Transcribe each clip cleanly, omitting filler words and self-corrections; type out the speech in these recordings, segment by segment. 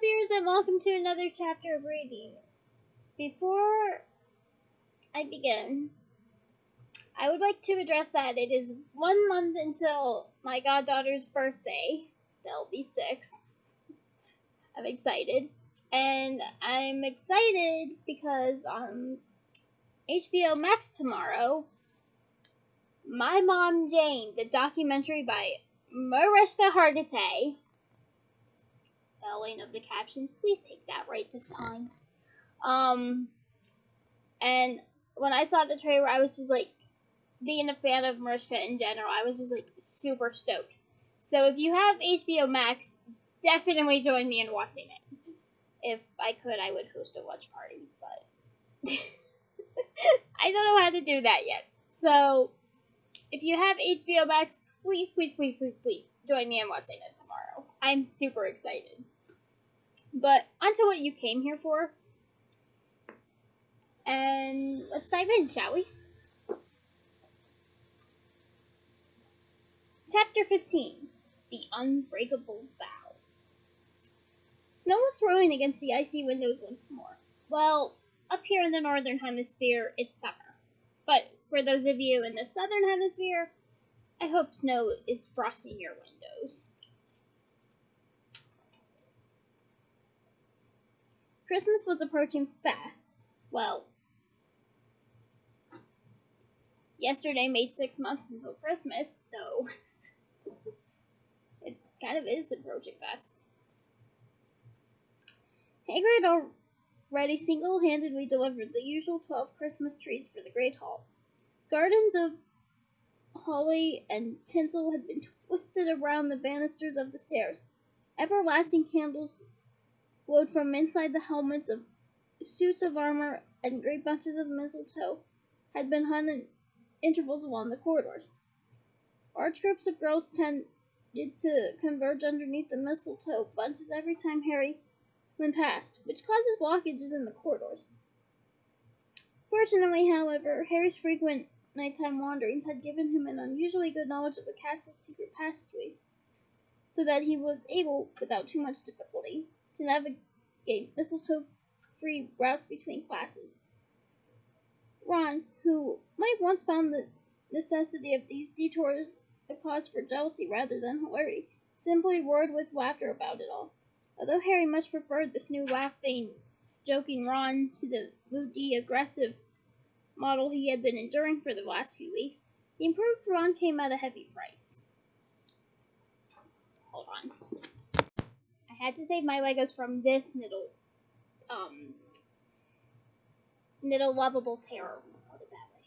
viewers, and welcome to another chapter of reading. Before I begin, I would like to address that it is 1 month until my goddaughter's birthday. They'll be 6. I'm excited. And I'm excited because on HBO Max tomorrow, My Mom Jane, the documentary by Mariska Hargitay. Spelling of the captions, please take that right this time. And when I saw the trailer, I was just like, being a fan of Mariska in general, I was just like super stoked. So if you have HBO Max, definitely join me in watching it. If I could, I would host a watch party, but I don't know how to do that yet. So if you have HBO Max, please join me in watching it tomorrow. I'm super excited. But onto what you came here for. And let's dive in, shall we? Chapter 15, The Unbreakable Vow. Snow was throwing against the icy windows once more. Well, up here in the northern hemisphere, it's summer. But for those of you in the southern hemisphere, I hope snow is frosting your windows. Christmas was approaching fast. Well, yesterday made 6 months until Christmas, so it kind of is approaching fast. Hagrid had already single-handedly delivered the usual 12 Christmas trees for the Great Hall. Gardens of holly and tinsel had been twisted around the banisters of the stairs. Everlasting candles glowed from inside the helmets of suits of armor, and great bunches of mistletoe had been hung in intervals along the corridors. Large groups of girls tended to converge underneath the mistletoe bunches every time Harry went past, which causes blockages in the corridors. Fortunately, however, Harry's frequent nighttime wanderings had given him an unusually good knowledge of the castle's secret passageways, so that he was able, without too much difficulty, to navigate mistletoe-free routes between classes. Ron, who might once found the necessity of these detours a cause for jealousy rather than hilarity, simply roared with laughter about it all. Although Harry much preferred this new laughing, joking Ron to the moody, aggressive model he had been enduring for the last few weeks, the improved Ron came at a heavy price. Hold on. I had to save my Legos from this little lovable terror. Put it that way.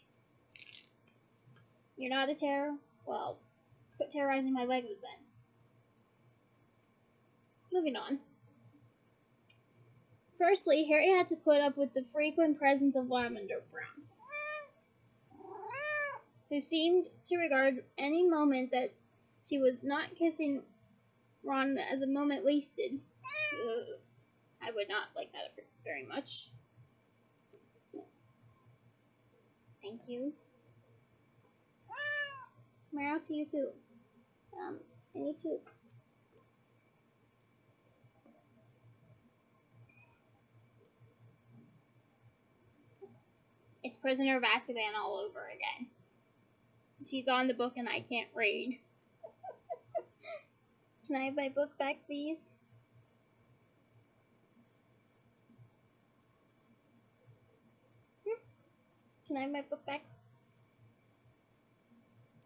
You're not a terror? Well, quit terrorizing my Legos then. Moving on. Firstly, Harry had to put up with the frequent presence of Lavender Brown, who seemed to regard any moment that she was not kissing Ron as a moment wasted. I would not like that very much. Thank you. Meow to you too. I need to... It's Prisoner of Azkaban all over again. She's on the book and I can't read. Can I have my book back, please? Can I have my book back?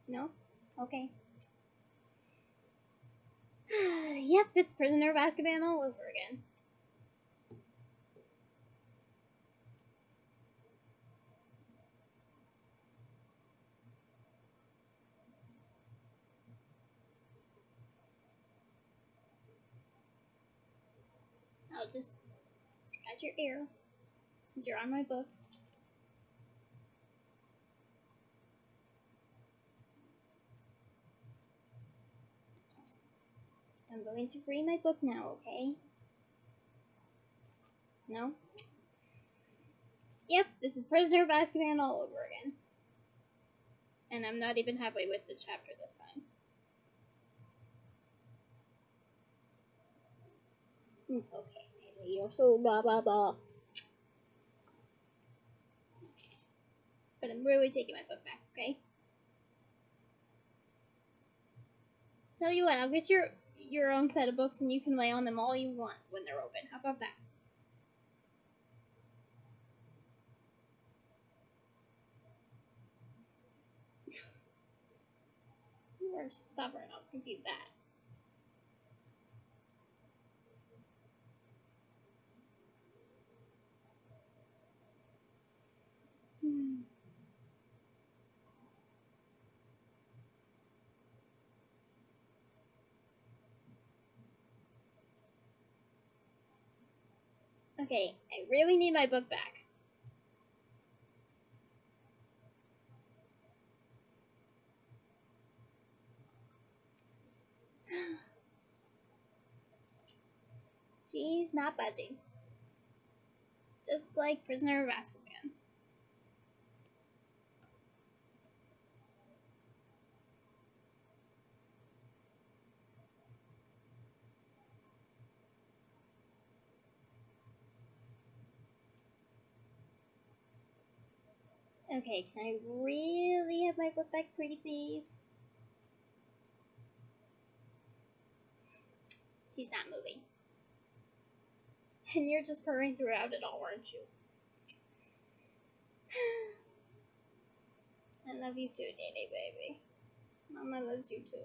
No? Okay. Yep, it's Prisoner of Azkaban all over again. I'll just scratch your ear since you're on my book. I'm going to read my book now, okay? No? Yep, this is Prisoner of Azkaban all over again. And I'm not even halfway with the chapter this time. It's okay, Haley. You're so blah blah blah. But I'm really taking my book back, okay? Tell you what, I'll get your own set of books and you can lay on them all you want when they're open. How about that? You are stubborn, I'll give you that. Okay, I really need my book back. She's not budging. Just like Prisoner of Azkaban. Okay, can I really have my book back, pretty please? She's not moving. And you're just purring throughout it all, aren't you? I love you too, Daddy baby. Mama loves you too.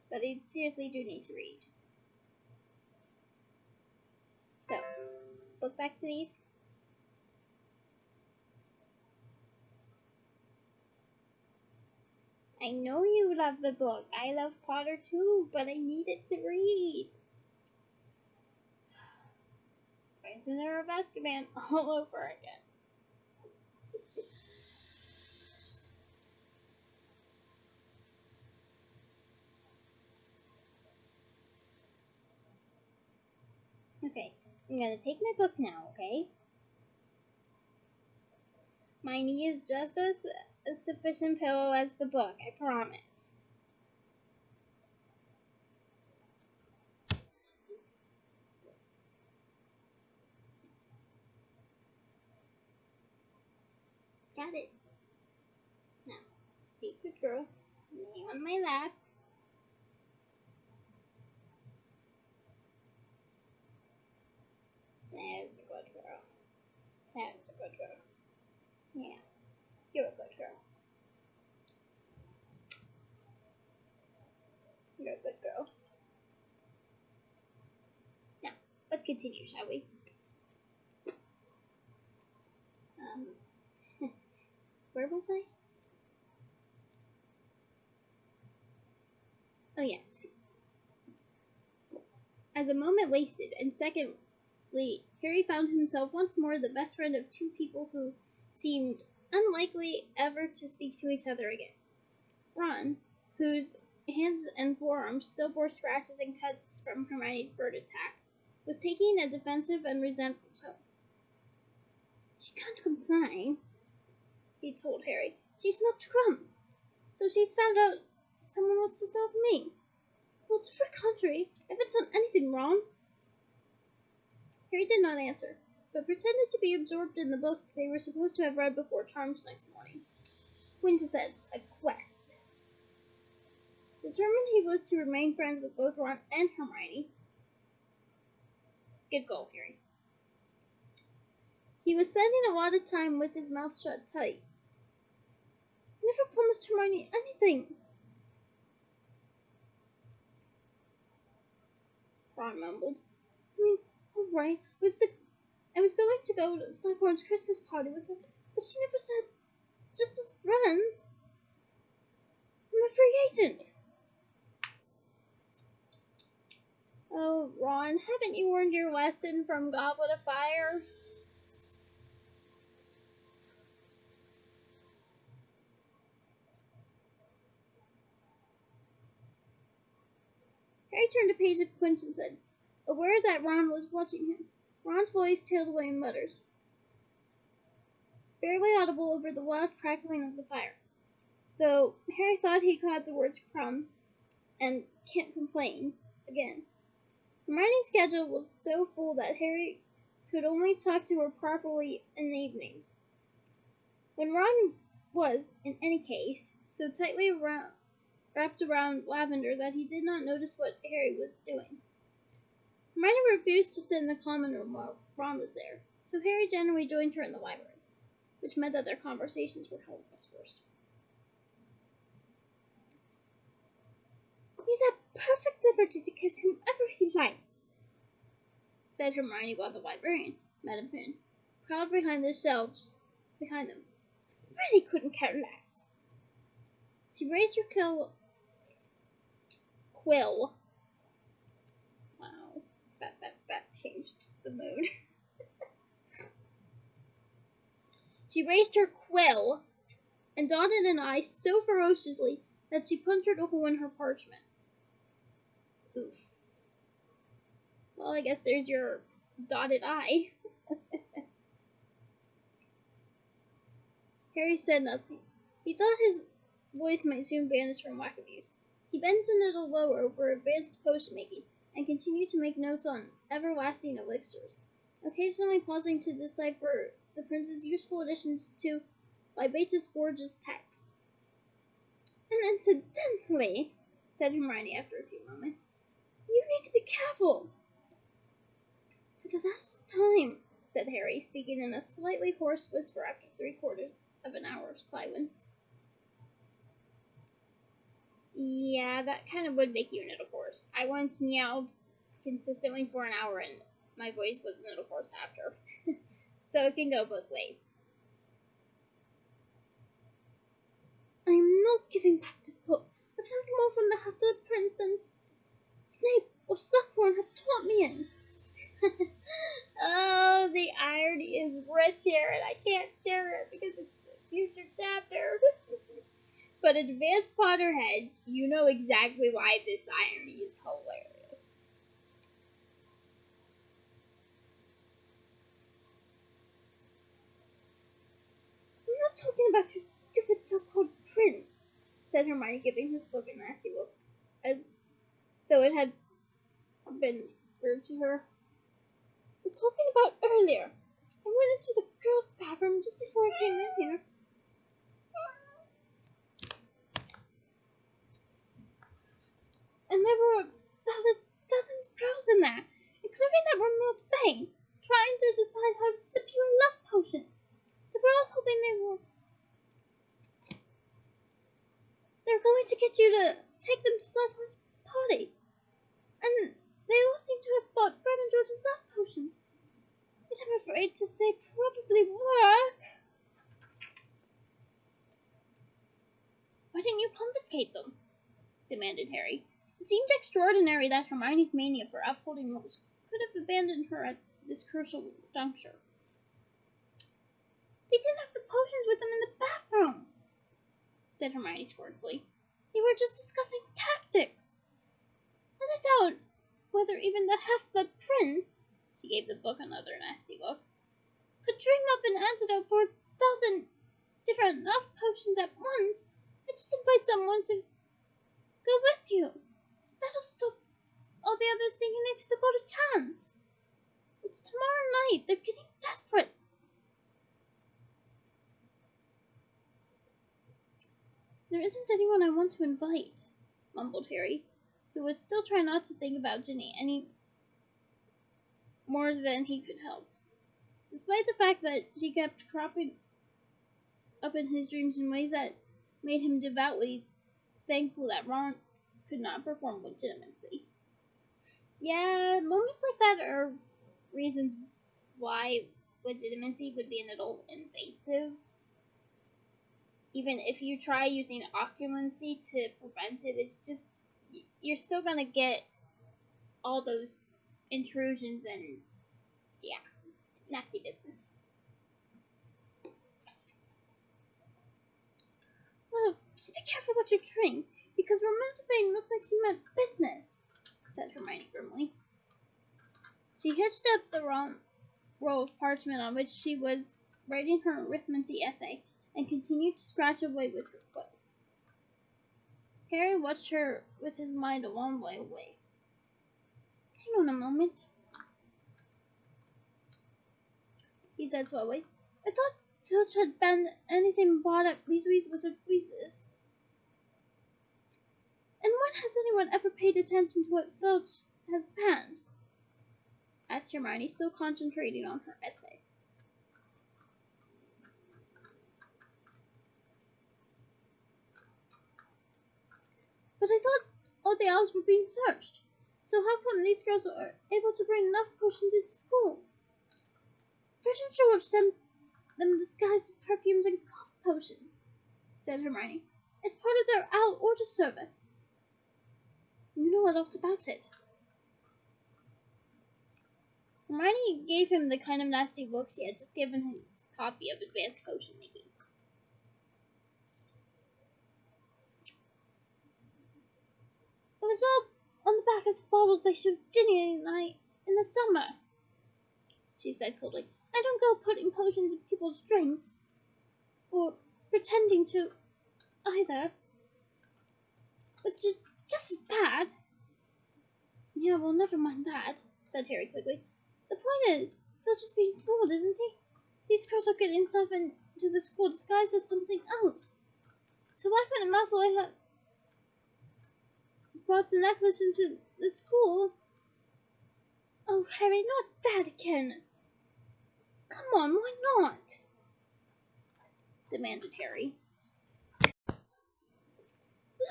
But I seriously do need to read. So, book back please. I know you love the book. I love Potter too, but I need it to read. Prisoner of Azkaban all over again. Okay, I'm gonna take my book now, okay? My knee is just as a sufficient pillow as the book, I promise. Got it. Now, be a good girl. Lay on my lap. There's a good girl. There's a good girl. Yeah, you're a good girl. You're a good girl. Now, let's continue, shall we? Where was I? Oh, yes. As a moment wasted, and secondly, Harry found himself once more the best friend of two people who seemed unlikely ever to speak to each other again. Ron, whose hands and forearms still bore scratches and cuts from Hermione's bird attack, was taking a defensive and resentful tone. She can't complain, he told Harry. She smoked crumb, so she's found out someone wants to smoke me. Well, it's for country. I haven't done anything wrong. Harry did not answer, but pretended to be absorbed in the book they were supposed to have read before Charms next morning. Quintessence, a quest. Determined he was to remain friends with both Ron and Hermione. Good goal, Harry. He was spending a lot of time with his mouth shut tight. I never promised Hermione anything. Ron mumbled. I mean, all right. I was going to go to Slughorn's Christmas party with her, but she never said, just as friends. I'm a free agent. Oh, Ron, haven't you learned your lesson from Goblet of Fire? Harry turned a page of Quintessence, aware that Ron was watching him. Ron's voice tailed away in mutters, barely audible over the wild crackling of the fire, though Harry thought he caught the words crumb and can't complain again. Hermione's schedule was so full that Harry could only talk to her properly in the evenings, when Ron was, in any case, so tightly wrapped around Lavender that he did not notice what Harry was doing. Hermione refused to sit in the common room while Ron was there, so Harry generally joined her in the library, which meant that their conversations were held whispers. "He's at perfect liberty to kiss whomever he likes," said Hermione while the librarian, Madame Pince, prowled behind the shelves behind them. "Really couldn't care less." She raised her quill. Wow, that changed the mood. She raised her quill and dotted an eye so ferociously that she punctured a hole in her parchment. Oof. Well, I guess there's your dotted eye. Harry said nothing. He thought his voice might soon vanish from lack of use. He bent a little lower over advanced potion making and continued to make notes on everlasting elixirs, occasionally pausing to decipher the prince's useful additions to Libatus Forge's text. "And incidentally," said Hermione after a few moments, "you need to be careful." "For the last time," said Harry, speaking in a slightly hoarse whisper after 3/4 of an hour of silence. Yeah, that kind of would make you a little hoarse. I once meowed consistently for an hour and my voice was a little hoarse after. So it can go both ways. "I am not giving back this book. I've learned more from the Half-Blood Prince than Snape or Slughorn have taught me in." Oh, the irony is rich here, and I can't share it because it's a future chapter. But advanced Potterheads, you know exactly why this irony is hilarious. "I'm not talking about your stupid so-called prince," said Hermione, giving his book a nasty look, as though it had been rude to her. "We're talking about earlier. I went into the girls' bathroom just before I came in here. And there were about a dozen girls in there, including that remote Fay, trying to decide how to slip you a love potion. They were all hoping they were going to get you to take them to Slughorn's party. And they all seem to have bought Fred and George's love potions, which I'm afraid to say probably work." "Why didn't you confiscate them?" demanded Harry. It seemed extraordinary that Hermione's mania for upholding rules could have abandoned her at this crucial juncture. "They didn't have the potions with them in the bathroom," said Hermione scornfully. "They were just discussing tactics. And I doubt whether even the Half-Blood Prince," she gave the book another nasty look, "could dream up an antidote for 1,000 different love potions at once. I just invite someone to go with you. That'll stop all the others thinking they've still got a chance. It's tomorrow night. They're getting desperate." "There isn't anyone I want to invite," mumbled Harry, who was still trying not to think about Ginny any more than he could help, despite the fact that she kept cropping up in his dreams in ways that made him devoutly thankful that Ron could not perform legitimacy. Yeah, moments like that are reasons why legitimacy would be a little invasive. Even if you try using occlumency to prevent it, it's just, you're still gonna get all those intrusions and, yeah, nasty business. "Well, just be careful what you drink, because Roberta Vane looked like she meant business," said Hermione grimly. She hitched up the roll of parchment on which she was writing her arithmancy essay, and continued to scratch away with her foot. Harry watched her with his mind a long way away. "Can Hang on a moment, he said slowly. I thought Filch had banned anything bought at Weasley's Wizard Weezes. And when has anyone ever paid attention to what Filch has banned? Asked Hermione, still concentrating on her essay. But I thought all the owls were being searched. So how come these girls are able to bring enough potions into school? Fred and George sent them disguised as perfumes and cough potions, said Hermione. It's part of their owl order service. You know a lot about it. Hermione gave him the kind of nasty look she had just given his copy of Advanced Potion Making. It was all on the back of the bottles they showed Ginny and I in the summer, she said coldly. I don't go putting potions in people's drinks, or pretending to, either. It's just as bad. Yeah, well, never mind that, said Harry quickly. The point is, Filch is being fooled, isn't he? These girls are getting stuff into the school disguised as something else. So why couldn't Malfoy have brought the necklace into the school? Oh, Harry, not that again. Come on, why not? Demanded Harry.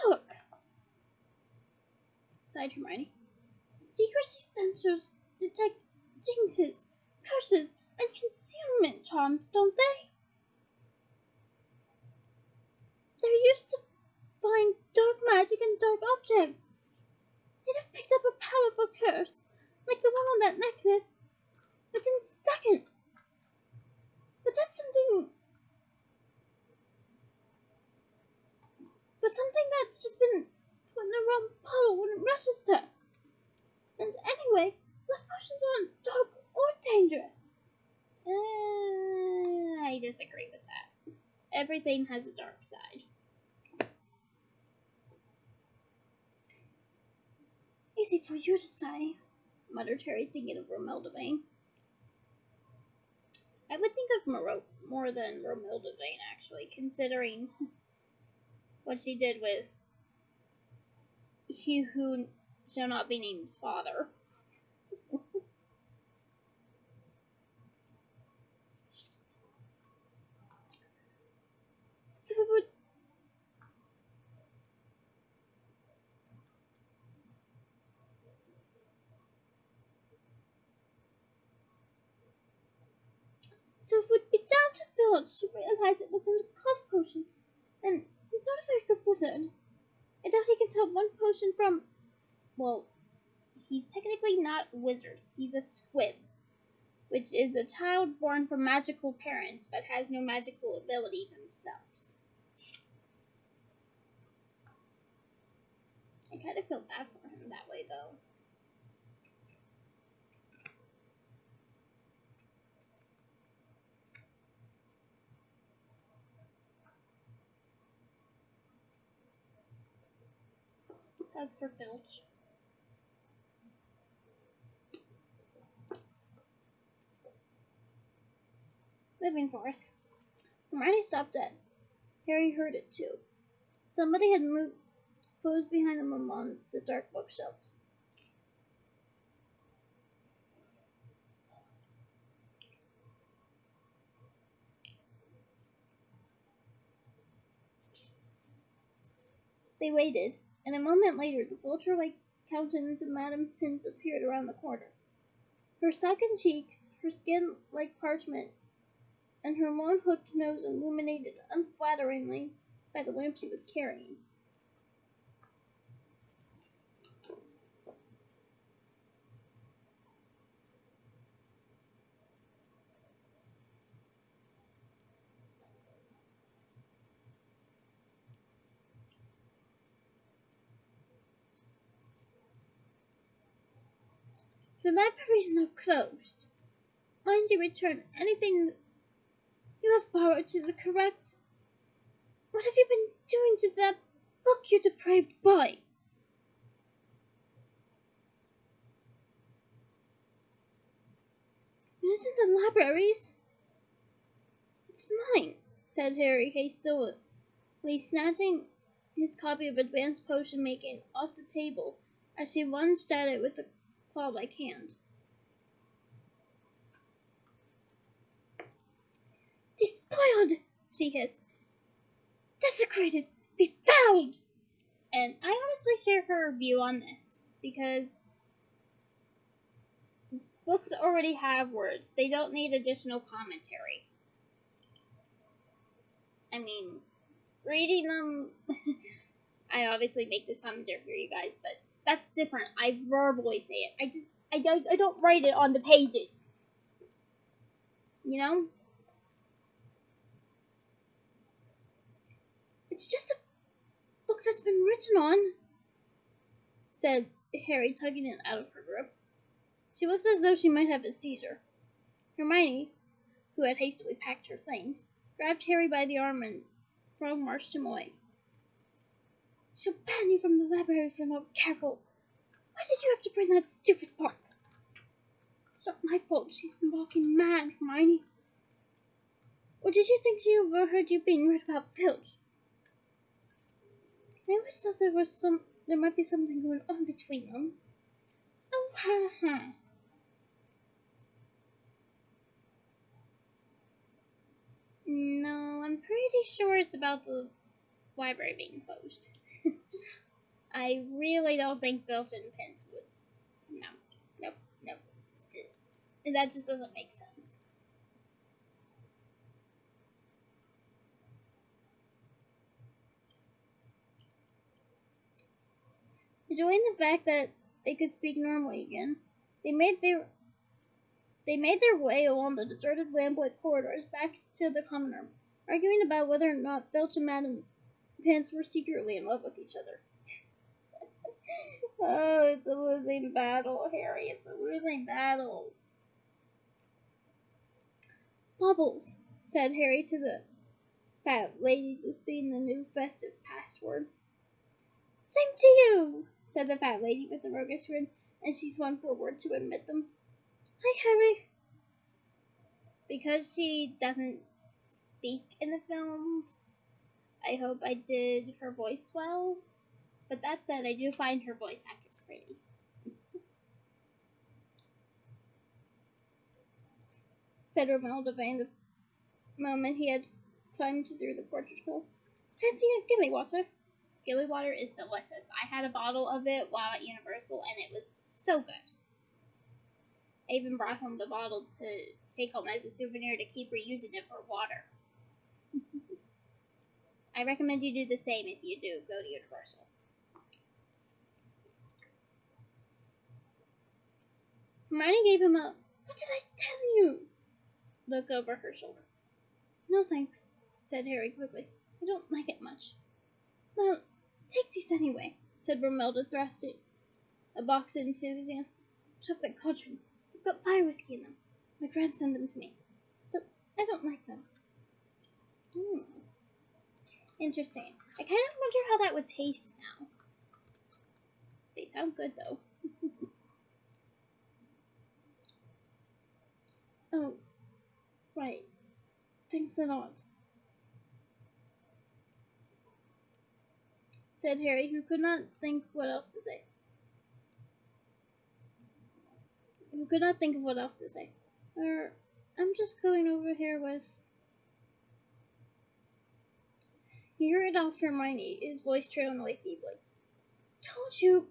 Look, sighed Hermione. Secrecy sensors detect jinxes, curses, and concealment charms, don't they? They're used to find dark magic and dark objects. They'd have picked up a powerful curse, like the one on that necklace, within seconds. But something that's just been put in the wrong bottle wouldn't register. And anyway, love potions aren't dark or dangerous. I disagree with that. Everything has a dark side. Easy for you to say, muttered Harry, thinking of Romilda Vane. I would think of more than Romilda Vane, actually, considering what she did with he who shall not be named's father. So it would be down to Filch to realize it wasn't a cough potion, and he's not a very good wizard. I doubt he can tell one potion from, well, he's technically not a wizard. He's a squib, which is a child born from magical parents but has no magical ability themselves. I kind of feel bad for him that way, though. Hug for Filch. Moving forth, Hermione stopped dead. Harry heard it too. Somebody had moved, posed behind them among the dark bookshelves. They waited, and a moment later the vulture-like countenance of Madame Pince appeared around the corner. Her sunken cheeks, her skin like parchment, and her long hooked nose illuminated unflatteringly by the lamp she was carrying. The library's now closed. Mind you return anything you have borrowed to the correct. What have you been doing to that book, you depraved boy? isn't the library's. It's mine, said Harry hastily, snatching his copy of Advanced Potion Making off the table as she lunged at it with a claw-like hand. Despoiled, she hissed. Desecrated, befouled! And I honestly share her view on this, because books already have words. They don't need additional commentary. I mean, reading them, I obviously make this commentary for you guys, but that's different. I verbally say it. I don't write it on the pages. You know? It's just a book that's been written on, said Harry, tugging it out of her grip. She looked as though she might have a seizure. Hermione, who had hastily packed her things, grabbed Harry by the arm and Frog marched him away. She'll ban you from the library if you're not careful. Why did you have to bring that stupid book? It's not my fault she's walking mad, Hermione. Or did you think she overheard you being read about Filch? I always thought there might be something going on between them. Oh, ha ha. No, I'm pretty sure it's about the library being closed. I really don't think Filch and Pence would. No. Nope. Nope. That just doesn't make sense. Enjoying the fact that they could speak normally again, they made their way along the deserted lamplight corridors back to the common room, arguing about whether or not Filch and Madame Pence were secretly in love with each other. Oh, it's a losing battle, Harry. It's a losing battle. Bubbles, said Harry to the fat lady, this being the new festive password. Same to you, said the fat lady with a roguish grin, and she swung forward to admit them. Hi, Harry. Because she doesn't speak in the films, I hope I did her voice well. But that said, I do find her voice actress pretty. Said Romelda the moment he had climbed through the portrait hole. Fancy a gilly water? Gilly water is delicious. I had a bottle of it while at Universal, and it was so good. I even brought home the bottle to take home as a souvenir to keep reusing it for water. I recommend you do the same if you do go to Universal. Hermione gave him a, what did I tell you? Look over her shoulder. No thanks, said Harry quickly. I don't like it much. Well, take these anyway, said Romelda, thrusting a box into his hands. Chocolate cauldrons. They've got fire whiskey in them. My grand sent them to me. But I don't like them. Interesting. I kind of wonder how that would taste now. They sound good, though. Oh, right. Thanks a lot, said Harry, who could not think what else to say. I'm just going over here with... He hurried off Hermione, his voice trailing away feebly. Told you,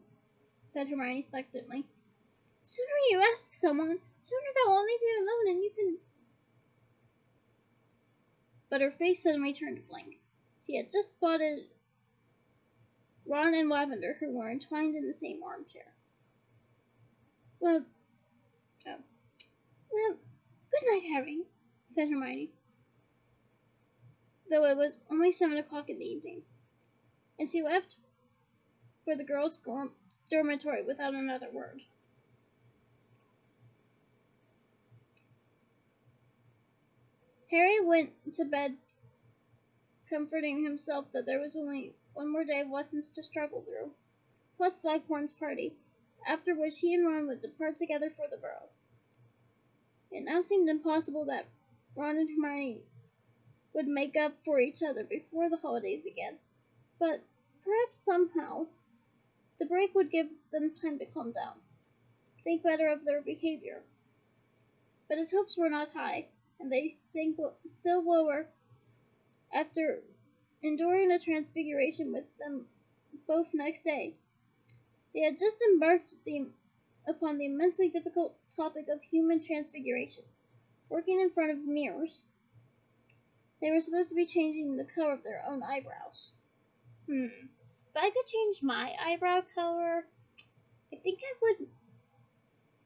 said Hermione reluctantly. Sooner you ask someone, sooner they'll all leave you alone and you can... But her face suddenly turned blank. She had just spotted Ron and Lavender, who were entwined in the same armchair. Well, good night, Harry, said Hermione, though it was only 7 o'clock in the evening, and she left for the girls' dormitory without another word. Harry went to bed, comforting himself that there was only one more day of lessons to struggle through, plus Slughorn's party, after which he and Ron would depart together for the Burrow. It now seemed impossible that Ron and Hermione would make up for each other before the holidays began. But perhaps somehow the break would give them time to calm down, think better of their behavior. But his hopes were not high, and they sank still lower after enduring a transfiguration with them both next day. They had just embarked upon the immensely difficult topic of human transfiguration, working in front of mirrors. They were supposed to be changing the color of their own eyebrows. If I could change my eyebrow color, I think I would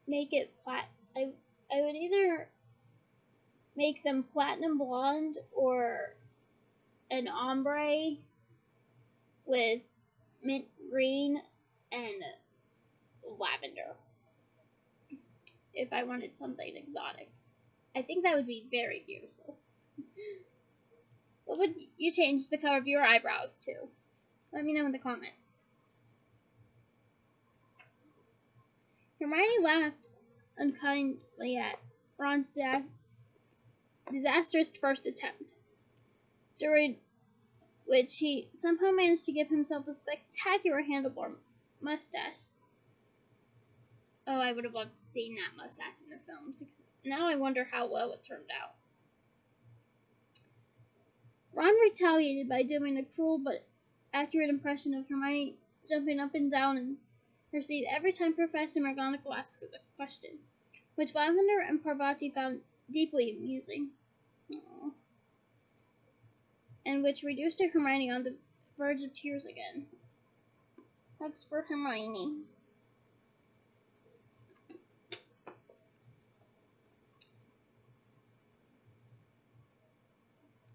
make it I would either make them platinum blonde or an ombre with mint green and lavender if I wanted something exotic. I think that would be very beautiful. What would you change the color of your eyebrows to? Let me know in the comments. Hermione laughed unkindly at Ron's disastrous first attempt, during which he somehow managed to give himself a spectacular handlebar mustache. Oh, I would have loved to see that mustache in the films. Now I wonder how well it turned out. Ron retaliated by doing a cruel but accurate impression of Hermione jumping up and down in her seat every time Professor McGonagall asked a question, which Lavender and Parvati found deeply amusing. Aww. And which reduced Hermione on the verge of tears again. Hugs for Hermione.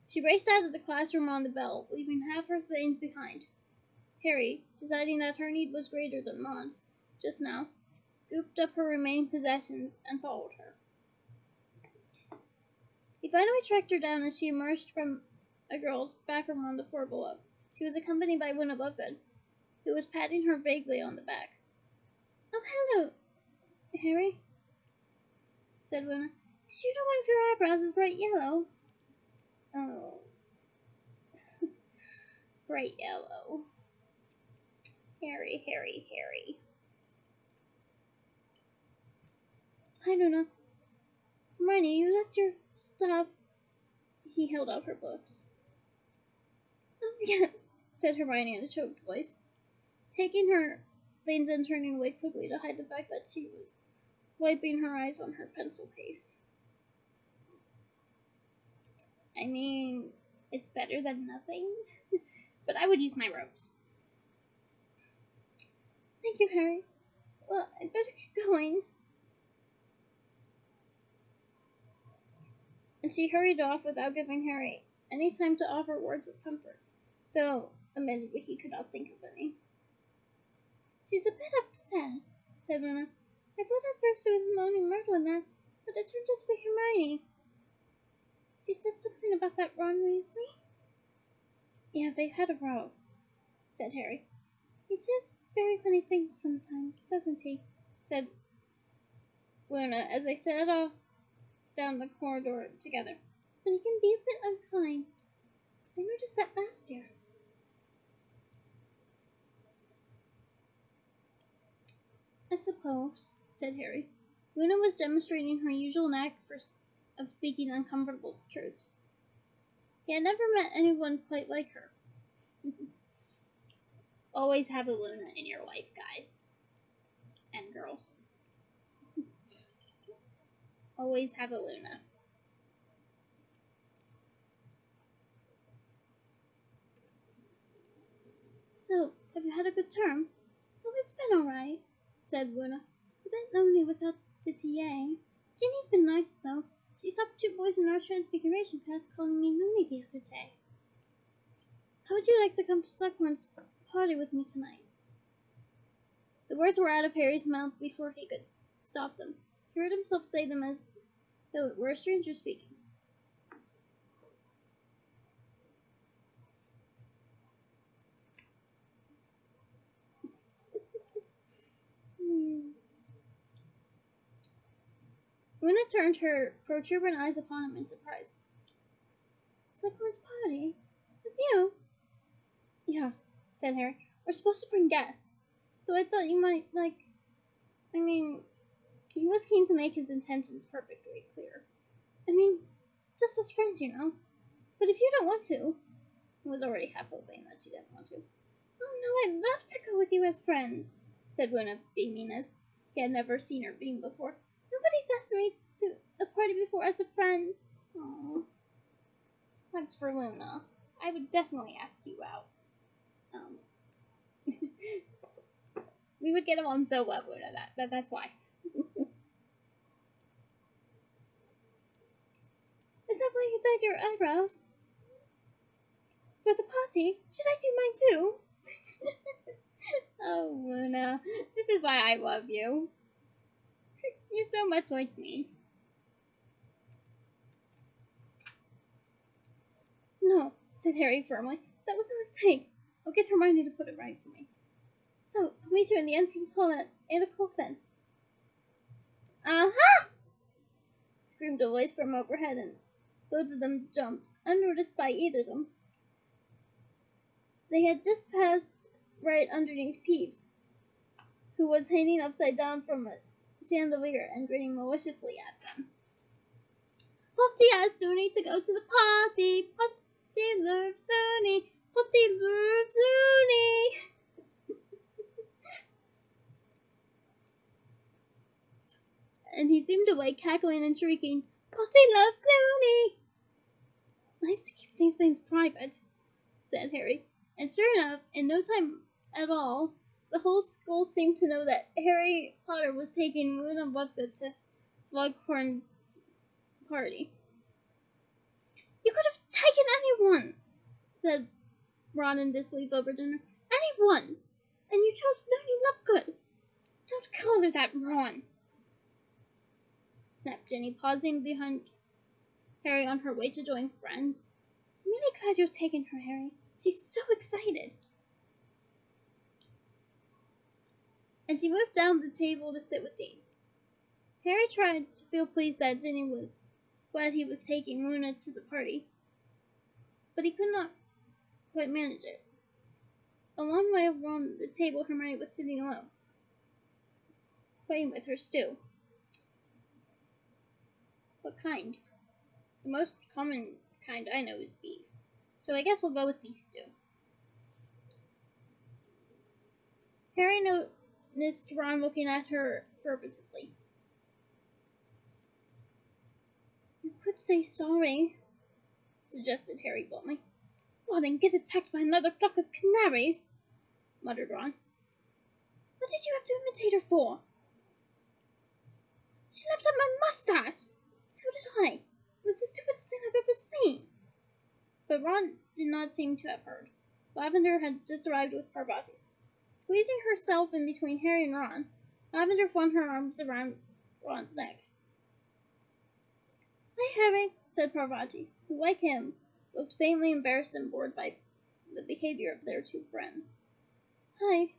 She raced out of the classroom on the bell, leaving half her things behind. Harry, deciding that her need was greater than Ron's just now, scooped up her remaining possessions and followed her. He finally tracked her down as she emerged from a girl's back room on the floor below. She was accompanied by Luna Lovegood, who was patting her vaguely on the back. "Oh, hello, Harry," said Luna. "Did you know one of your eyebrows is bright yellow?" "Oh, bright yellow. Harry. I don't know. Hermione, you left your stuff." He held out her books. "Oh, yes," said Hermione in a choked voice, taking her things and turning away quickly to hide the fact that she was wiping her eyes on her pencil case. I mean, it's better than nothing, but I would use my robes. "Thank you, Harry. Well, I'd better get going." And she hurried off without giving Harry any time to offer words of comfort, though admittedly he could not think of any. "She's a bit upset," said Luna. "I thought at first it was Moaning Myrtle and that, but it turned out to be Hermione. She said something about that Ron Weasley." "Yeah, they've had a row," said Harry. "He says very funny things sometimes, doesn't he?" said Luna as they set off down the corridor together. "But he can be a bit unkind. I noticed that last year." "I suppose," said Harry. Luna was demonstrating her usual knack of speaking uncomfortable truths. He had never met anyone quite like her. Always have a Luna in your life, guys. And girls. Always have a Luna. "So, have you had a good term?" "Oh, it's been alright," said Luna. "A bit lonely without the TA. Ginny's been nice, though. She stopped 2 boys in our transfiguration class calling me Loony the other day. How would you like to come to Slughorn's party with me tonight?" The words were out of Harry's mouth before he could stop them. He heard himself say them as though it were a stranger speaking. Luna turned her protuberant eyes upon him in surprise. Slughorn's party? With you? Yeah, said Harry. We're supposed to bring guests. So I thought you might, he was keen to make his intentions perfectly clear. Just as friends, you know. But if you don't want to, he was already half hoping that she didn't want to. Oh no, I'd love to go with you as friends, said Luna, beaming as he had never seen her beam before. Nobody's asked me to a party before as a friend. Oh, thanks for Luna. I would definitely ask you out. We would get along so well, Luna. That's why. Is that why you dyed your eyebrows? For the party? Should I do mine too? Oh, Luna. This is why I love you. You're so much like me. No, said Harry firmly. That was a mistake. I'll get Hermione to put it right for me. So, I'll meet you in the entrance hall at 8 o'clock then. Aha! Screamed a voice from overhead, and both of them jumped, unnoticed by either of them. They had just passed right underneath Peeves, who was hanging upside down from a chandelier and grinning maliciously at them. Potty asked Dooney to go to the party. Potty loves Dooney. Potty loves Dooney. And he seemed awake, cackling and shrieking, Potty loves Looney! Nice to keep these things private, said Harry. And sure enough, in no time at all, the whole school seemed to know that Harry Potter was taking Luna Lovegood to Slughorn's party. You could have taken anyone, said Ron in disbelief over dinner. Anyone! And you chose Looney Lovegood. Don't call her that, Ron, snapped Jenny, pausing behind Harry on her way to join friends. I'm really glad you're taking her, Harry. She's so excited. And she moved down the table to sit with Dean. Harry tried to feel pleased that Jenny was glad he was taking Luna to the party, but he could not quite manage it. A long way around the table, Hermione was sitting alone, playing with her stew. What kind? The most common kind I know is beef, so I guess we'll go with beef stew. Harry noticed Ron looking at her furtively. You could say sorry, suggested Harry bluntly. What, and get attacked by another flock of canaries? Muttered Ron. What did you have to imitate her for? She left out my mustache! So did I. It was the stupidest thing I've ever seen. But Ron did not seem to have heard. Lavender had just arrived with Parvati. Squeezing herself in between Harry and Ron, Lavender flung her arms around Ron's neck. Hi, Harry, said Parvati, who, like him, looked faintly embarrassed and bored by the behavior of their two friends. Hi,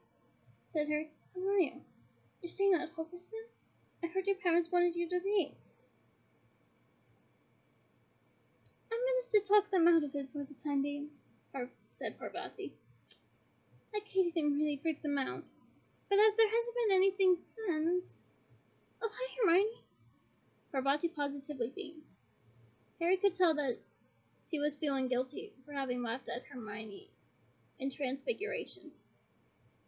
said Harry. How are you? You're staying at Hogwarts? I heard your parents wanted you to leave. I managed to talk them out of it for the time being, said Parvati. That Katie thing really freaked them out. But as there hasn't been anything since... Oh, hi, Hermione. Parvati positively beamed. Harry could tell that she was feeling guilty for having laughed at Hermione in Transfiguration.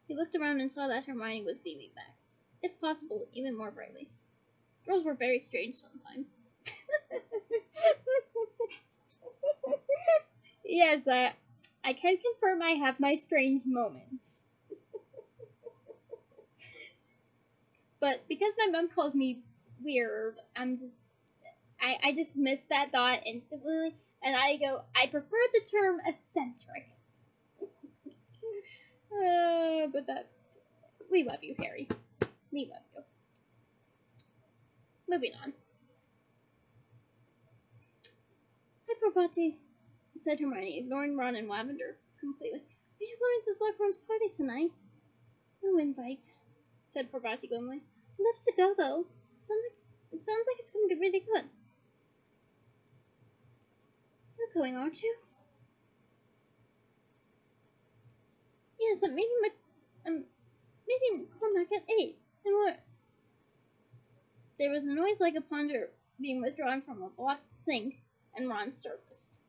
He looked around and saw that Hermione was beaming back, if possible, even more brightly. Girls were very strange sometimes. Yes, I can confirm I have my strange moments. But because my mom calls me weird, I dismiss that thought instantly, and I go, I prefer the term eccentric. But we love you, Harry. We love you. Moving on. Hi, Parvati, said Hermione, ignoring Ron and Lavender completely. Are you going to Slughorn's party tonight? No invite, said Parvati gloomily. I'd love to go, though. It sounds like it's going to be really good. You're going, aren't you? Yes, I'm meeting Cormac at 8. And what? There was a noise like a plunger being withdrawn from a blocked sink, and Ron surfaced.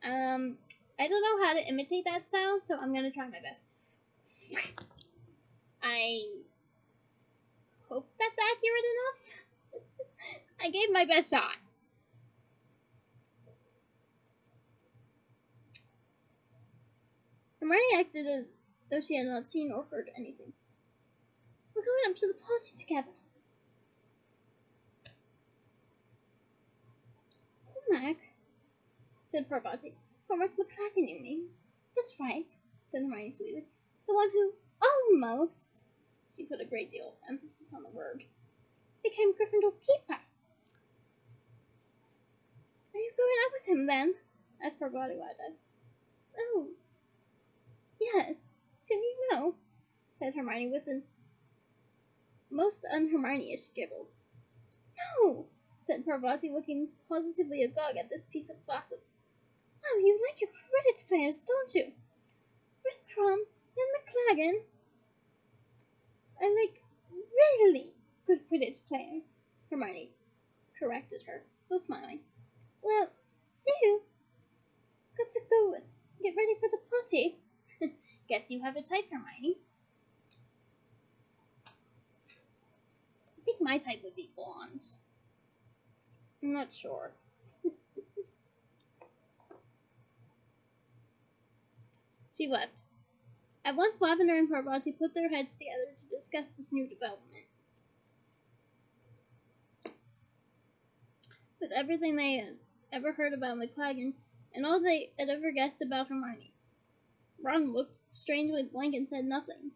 I don't know how to imitate that sound, so I'm gonna try my best. I hope that's accurate enough. I gave my best shot. Hermione acted as though she had not seen or heard anything. We're going up to the party together. Cormac, said Parvati. Cormac McLaggen, you mean? That's right, said Hermione sweetly. The one who almost, she put a great deal of emphasis on the word, became Gryffindor keeper. Are you going out with him, then? Asked Parvati wide-eyed. Oh, yes. Didn't you know? Said Hermione with a most un-Hermione-ish giggle. No, said Parvati, looking positively agog at this piece of gossip. Oh, you like your Quidditch players, don't you? Where's Crumb and McLaggen? I like really good Quidditch players, Hermione corrected her, still smiling. Well, see you. Got to go and get ready for the party. Guess you have a type, Hermione. I think my type would be blonde. I'm not sure. She left. At once, Lavender and Parvati put their heads together to discuss this new development. With everything they had ever heard about McLaggen, and all they had ever guessed about Hermione, Ron looked strangely blank and said nothing.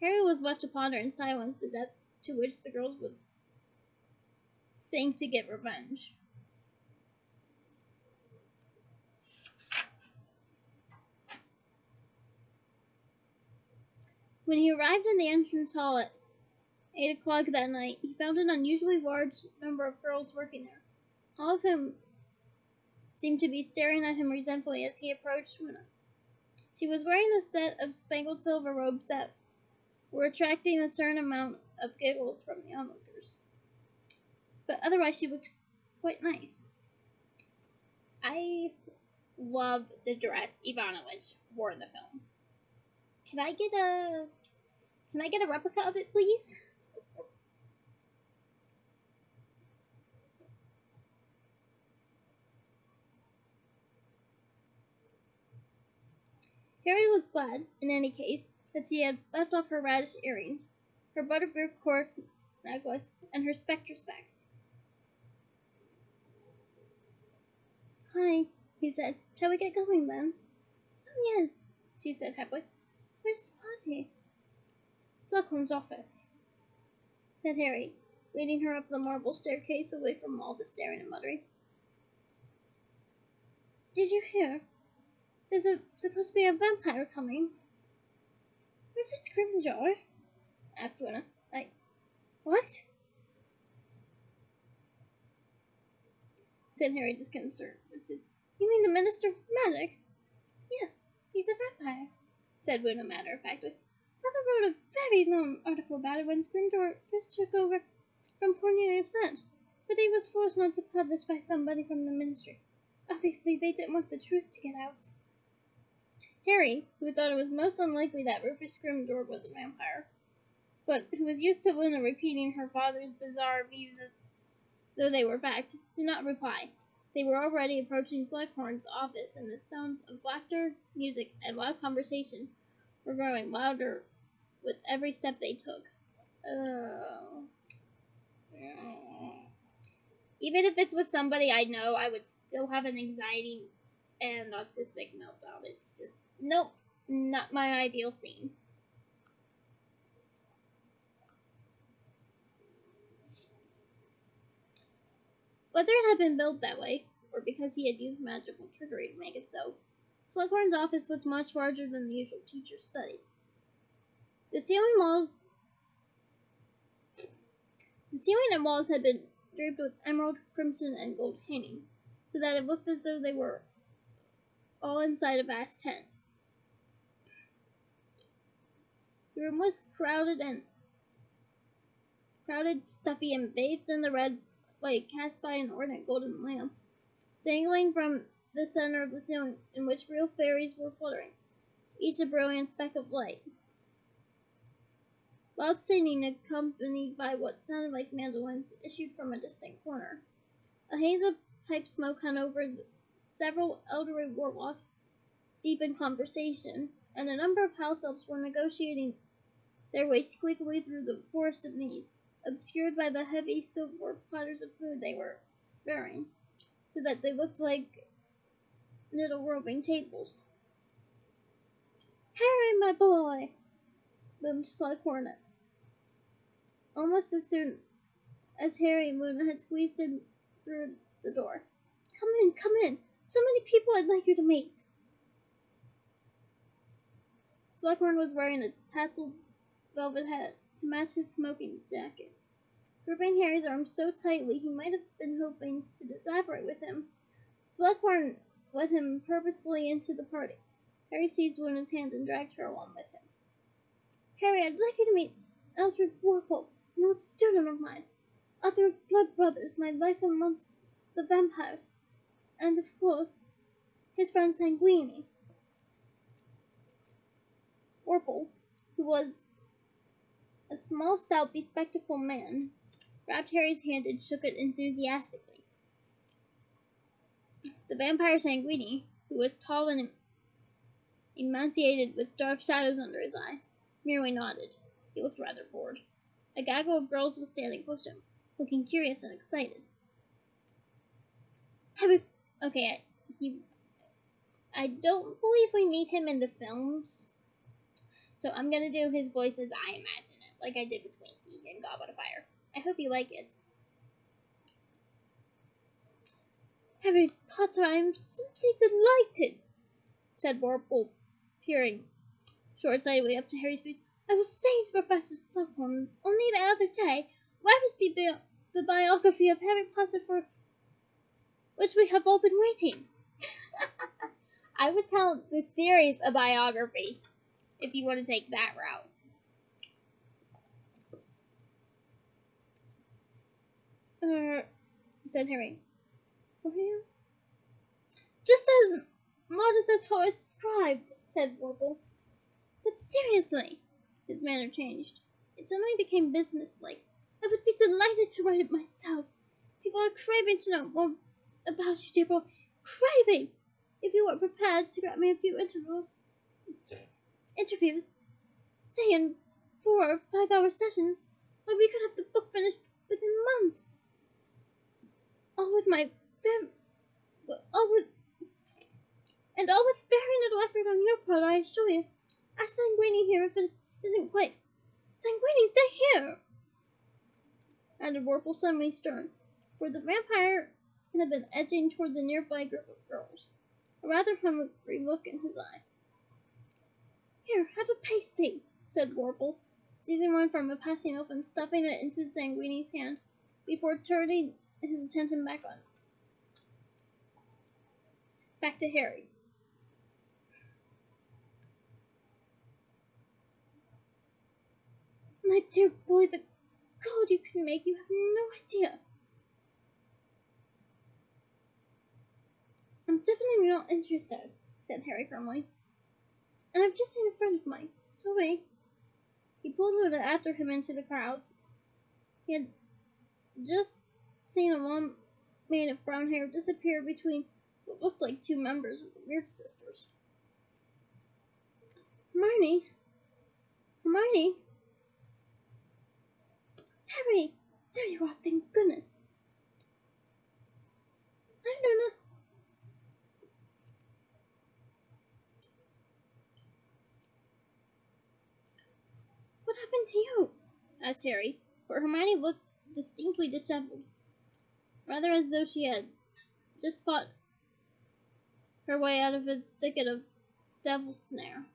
Harry was left to ponder in silence the depths to which the girls would sink to get revenge. When he arrived in the entrance hall at 8 o'clock that night, he found an unusually large number of girls working there, all of whom seemed to be staring at him resentfully as he approached Luna. She was wearing a set of spangled silver robes that were attracting a certain amount of giggles from the onlookers. But otherwise she looked quite nice. I love the dress Ivanovich wore in the film. Can I get a replica of it, please? Harry was glad, in any case, that she had left off her radish earrings, her butterbeer cork necklace, and her spectre specs. Hi, he said. Shall we get going, then? Oh, yes, she said happily. Where's the party? Slughorn's office, said Harry, leading her up the marble staircase away from all the staring and muttering. Did you hear? There's supposed to be a vampire coming. Rufus Scrimgeour? Asked Luna. What? Said Harry disconcerted. You mean the Minister of Magic? Yes, he's a vampire, said Luna matter-of-factly. Mother wrote a very long article about it when Scrimgeour first took over from Cornelius Finch, but he was forced not to publish by somebody from the Ministry. Obviously, they didn't want the truth to get out. Harry, who thought it was most unlikely that Rufus Scrimgeour was a vampire, but who was used to Luna repeating her father's bizarre views as though they were fact, did not reply. They were already approaching Slughorn's office, and the sounds of laughter, music, and loud conversation were growing louder with every step they took. Oh. Even if it's with somebody I know, I would still have an anxiety and autistic meltdown. It's just, nope, not my ideal scene. Whether it had been built that way, or because he had used magical trickery to make it so, Slughorn's office was much larger than the usual teacher's study. The ceiling and walls had been draped with emerald, crimson, and gold hangings, so that it looked as though they were all inside a vast tent. The room was crowded, stuffy, and bathed in the red light cast by an ornate golden lamp, dangling from the center of the ceiling, in which real fairies were fluttering, each a brilliant speck of light. Loud singing, accompanied by what sounded like mandolins, issued from a distant corner. A haze of pipe smoke hung over several elderly warlocks, deep in conversation, and a number of house elves were negotiating their way squeakily through the forest of knees, obscured by the heavy silver platters of food they were bearing, so that they looked like little roving tables. "Harry, my boy!" boomed Slughorn, almost as soon as Harry and Luna had squeezed in through the door. Come in, come in! So many people I'd like you to meet!" Slughorn was wearing a tasseled velvet hat to match his smoking jacket. Gripping Harry's arm so tightly he might have been hoping to disapparate with him, Slughorn led him purposefully into the party. Harry seized Luna's hand and dragged her along with him. "Harry, I'd like you to meet Eldred Warple, an old student of mine, other of blood brothers, my life amongst the vampires, and, of course, his friend Sanguini." Warple, who was a small, stout, bespectacled man, grabbed Harry's hand and shook it enthusiastically. The vampire Sanguini, who was tall and emaciated with dark shadows under his eyes, merely nodded. He looked rather bored. A gaggle of girls was standing close to him, looking curious and excited. I don't believe we meet him in the films, so I'm gonna do his voice as I imagine it, like I did with Winky in Goblet of Fire. I hope you like it. "Harry Potter, I am simply delighted," said Warple, peering short-sightedly up to Harry's face. "I was saying to Professor Slughorn only the other day, where is the biography of Harry Potter for which we have all been waiting?" I would count the series a biography, if you want to take that route. Said Harry. "Well, just as modest as Horace described," said Warble. "But seriously," his manner changed. It suddenly became businesslike. "I would be delighted to write it myself. People are craving to know more about you, dear boy. Craving! If you were prepared to grant me a few interviews, say in 4 or 5 hour sessions, why we could have the book finished within months. All with very little effort on your part, I assure you. Ask Sanguini here if it isn't quite. Sanguini, stay here!" added Warple, suddenly stern, for the vampire had been edging toward the nearby group of girls, a rather hungry look in his eye. "Here, have a pasty," said Warple, seizing one from a passing elf and stuffing it into Sanguini's hand, before turning his attention back to Harry. "My dear boy, the gold you can make, you have no idea." "I'm definitely not interested," said Harry firmly. "And I've just seen a friend of mine. Sorry." He pulled Luna after him into the crowds. He had just seen a long mane of brown hair disappear between what looked like 2 members of the Weird Sisters. Hermione! Hermione! Harry! There you are, thank goodness. "Hi, Luna." "What happened to you?" asked Harry, for Hermione looked distinctly disheveled, rather as though she had just fought her way out of a thicket of devil's snare.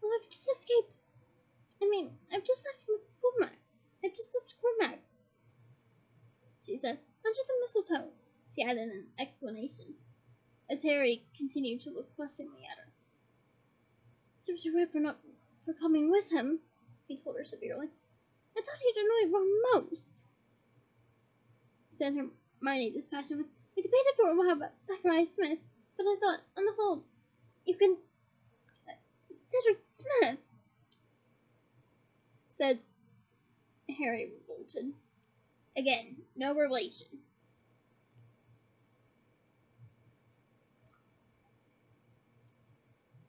"Well, I've just escaped. I've just left Cormac. she said. Under the mistletoe, she added an explanation, as Harry continued to look questioningly at her. Serves you right for coming with him, he told her severely. I thought you'd annoy Ron most, said Hermione dispassionately. We debated for a while about Zachariah Smith, but I thought, on the whole, you can... Cedric Smith, said Harry, revolted. Again, no relation.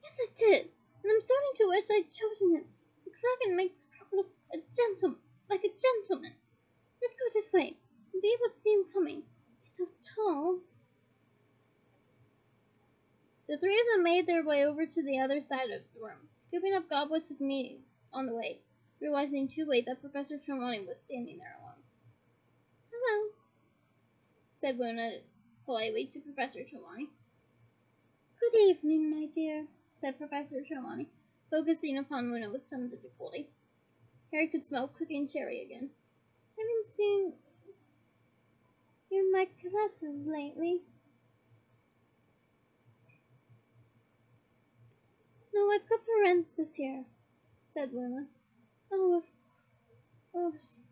Yes, I did, and I'm starting to wish I'd chosen him. McLaggen makes Croc look like a gentleman. Let's go this way, and be able to see him coming. He's so tall. The three of them made their way over to the other side of the room, scooping up goblets of mead on the way, realizing too late that Professor Trelawney was standing there alone. Hello, said Luna politely to Professor Trelawney. Good evening, my dear, said Professor Trelawney, focusing upon Luna with some difficulty. Harry could smell cooking cherry again. Haven't seen you in my classes lately. No, I've got friends this year, said Luna. Oh, of course,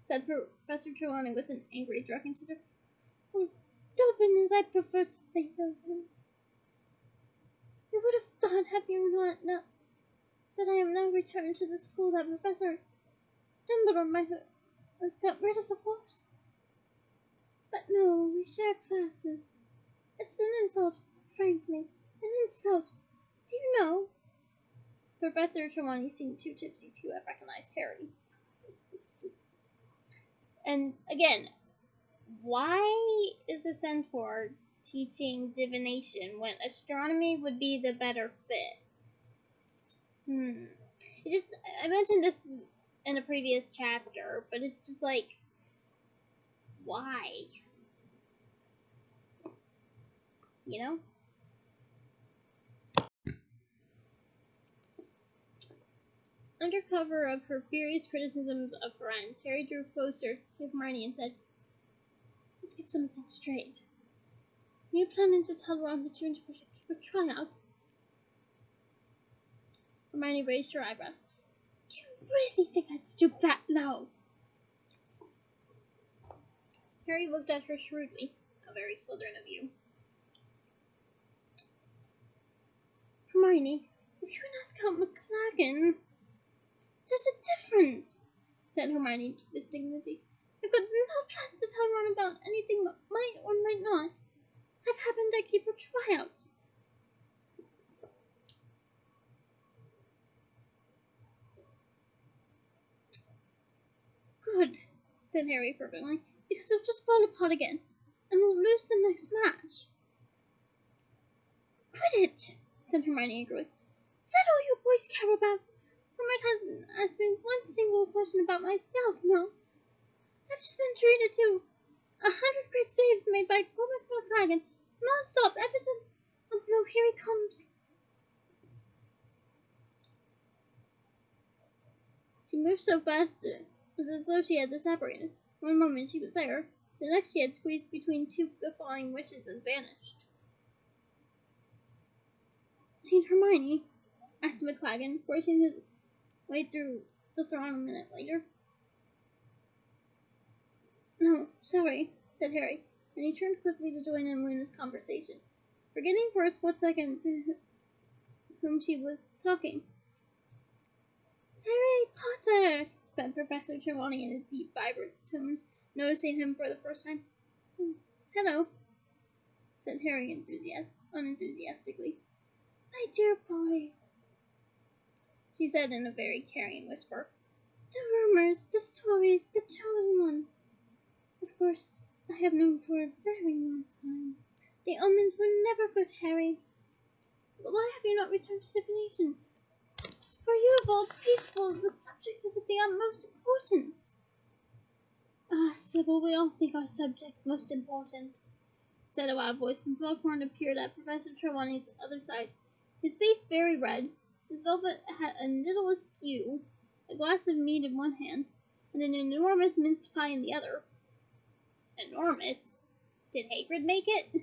said Professor Trelawney with an angry drunken titter. Oh, Dobbin, as I prefer to think of him. You would have thought, have you not, that I am now returned to the school, that Professor Dumbledore might have got rid of the horse. But no, we share classes. It's an insult, frankly, an insult. Do you know? Professor Trelawney seemed too tipsy to have recognized Harry. And again, why is the centaur teaching divination when astronomy would be the better fit? I mentioned this in a previous chapter, but it's just like, why? You know? Under cover of her furious criticisms of friends, Harry drew closer to Hermione and said, Let's get something straight. Are you planning to tell Ron that you're interested in keep a tryout? Hermione raised her eyebrows. Do you really think I'd stoop that low? Harry looked at her shrewdly, a very Slytherin of you. Hermione, if you can ask Count McLaggen... There's a difference, said Hermione with dignity. I've got no plans to tell Ron about anything that might or might not have happened at keeper tryouts. Good, said Harry fervently, because it'll just fall apart again, and we'll lose the next match. Quidditch, said Hermione angrily. Is that all you boys care about? Or my cousin asked me one single question about myself, no? I've just been treated to 100 great saves made by Cormac McLaggen non-stop ever since. Oh no, here he comes. She moved so fast it was as though she had separated. One moment she was there, the next she had squeezed between two guffawing wishes and vanished. Seen Hermione? Asked McLaggen, forcing his way through the throng a minute later. No, sorry, said Harry, and he turned quickly to join in Luna's conversation, forgetting for a split second to whom she was talking. Harry Potter, said Professor Trelawney in his deep, vibrant tones, noticing him for the first time. Hello, said Harry unenthusiastically. My dear boy, she said in a very caring whisper. The rumors, the stories, the chosen one. Of course, I have known for a very long time. The omens were never good, Harry. But why have you not returned to divination? For you of all people, the subject is of the utmost importance. Ah, Sybil, we all think our subject's most important, said a loud voice, and Slughorn appeared at Professor Trelawney's other side, his face very red, his velvet hat a little askew, a glass of mead in one hand, and an enormous minced pie in the other. Enormous? Did Hagrid make it?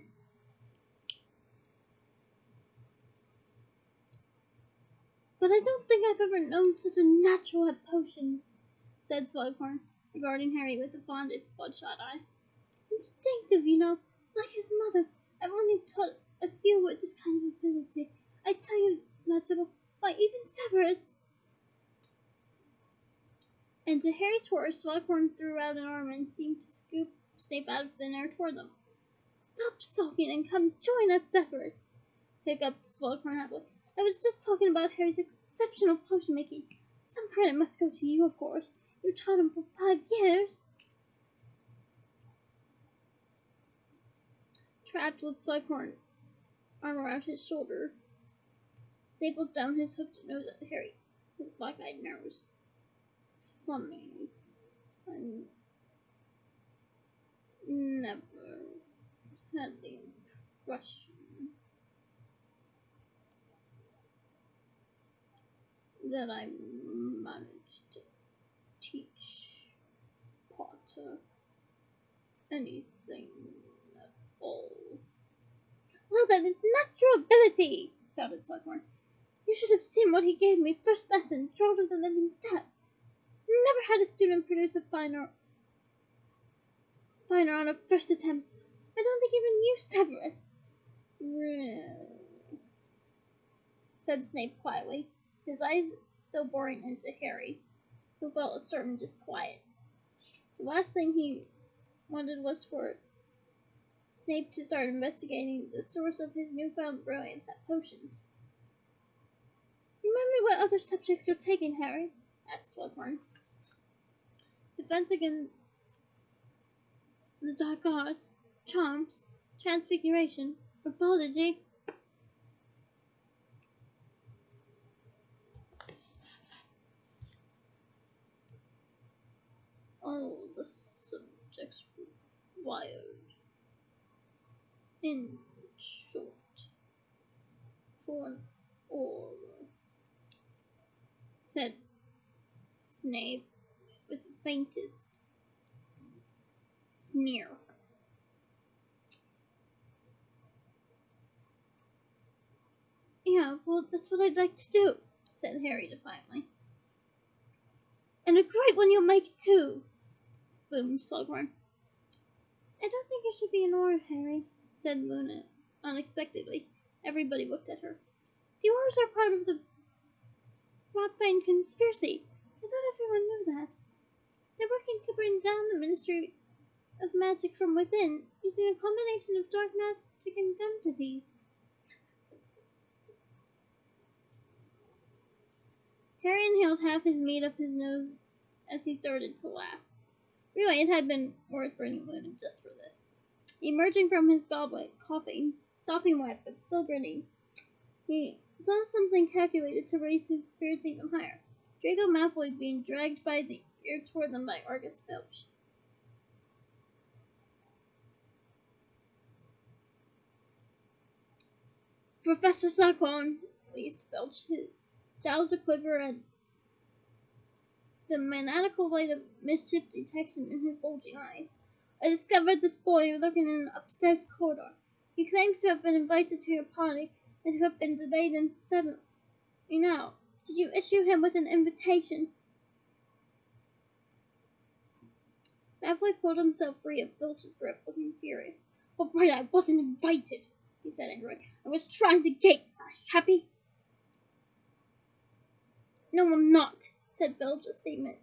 But I don't think I've ever known such a natural at potions, said Slughorn, regarding Harry with a fond and bloodshot eye. Instinctive, you know, like his mother. I've only taught a few with this kind of ability. I tell you, not Sybil, why even Severus. And to Harry's horror, Slughorn threw out an arm and seemed to scoop Snape out of thin air toward them. Stop sulking and come join us, Severus, hiccuped Slughorn happily. I was just talking about Harry's exceptional potion making. Some credit must go to you, of course. You taught him for 5 years. Trapped with Slughorn's arm around his shoulder, Snape looked down his hooked nose at Harry, his black-eyed nose. Funny. I never had the impression that I managed to teach Potter anything at all. Well then, it's natural ability, shouted Slughorn. You should have seen what he gave me first lesson, Draught of the Living Death. Never had a student produce a finer on a first attempt. I don't think even you, Severus. Really? Said Snape quietly, his eyes still boring into Harry, who felt a certain disquiet. The last thing he wanted was for Snape to start investigating the source of his newfound brilliance at potions. Remind me what other subjects you're taking, Harry, asked Slughorn. Defense against the dark arts, charms, transfiguration, herbology. All the subjects required. In short, for an aura, said Snape with the faintest sneer. Yeah, well, that's what I'd like to do, said Harry defiantly. And a great one you'll make, too, boomed Slughorn. I don't think it should be an aura, Harry, said Luna unexpectedly. Everybody looked at her. The auras are part of the Rothbane conspiracy. I thought everyone knew that. They're working to bring down the Ministry of Magic from within, using a combination of dark magic and gun disease. Harry inhaled half his meat up his nose as he started to laugh. Really, it had been worth bringing Luna just for this. Emerging from his goblet, coughing, sopping wet, but still grinning, he saw something calculated to raise his spirits even higher. Draco Malfoy being dragged by the ear toward them by Argus Filch. Professor Slughorn, wheezed Filch, his jowls a quiver at the maniacal light of mischief detection in his bulging eyes. I discovered this boy lurking in an upstairs corridor. He claims to have been invited to your party and to have been delayed in settling out. Did you issue him with an invitation? Malfoy pulled himself free of Filch's grip, looking furious. Oh, right, I wasn't invited, he said angrily. I was trying to gatecrash. Happy? No, I'm not, said Filch, a statement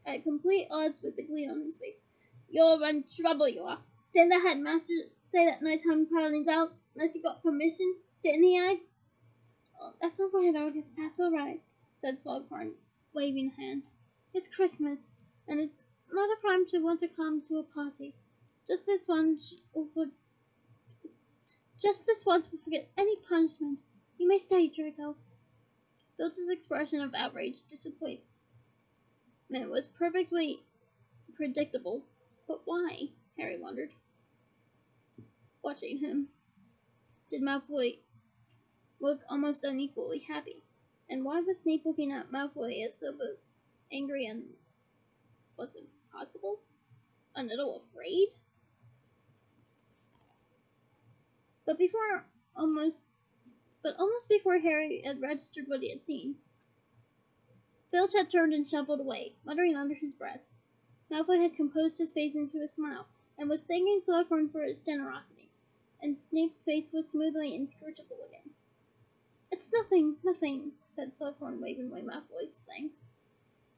at complete odds with the glee on his face. You're in trouble, you are. Didn't the headmaster say that nighttime prowling's out unless you got permission? Didn't he, Oh, that's all right, August, that's all right, said Slughorn, waving a hand. It's Christmas, and it's not a crime to want to come to a party. Just this once will forget any punishment. You may stay, Draco. Filch's expression of outraged disappointment was perfectly predictable. But why? Harry wondered. Watching him, did Malfoy look almost unequally happy? And why was Snape looking at Malfoy as though both angry and, was it possible, a little afraid? But almost almost before Harry had registered what he had seen, Filch had turned and shuffled away, muttering under his breath. Malfoy had composed his face into a smile, and was thanking Slughorn for his generosity, and Snape's face was smoothly inscrutable again. "It's nothing, nothing," said Slughorn, waving away Malfoy's thanks.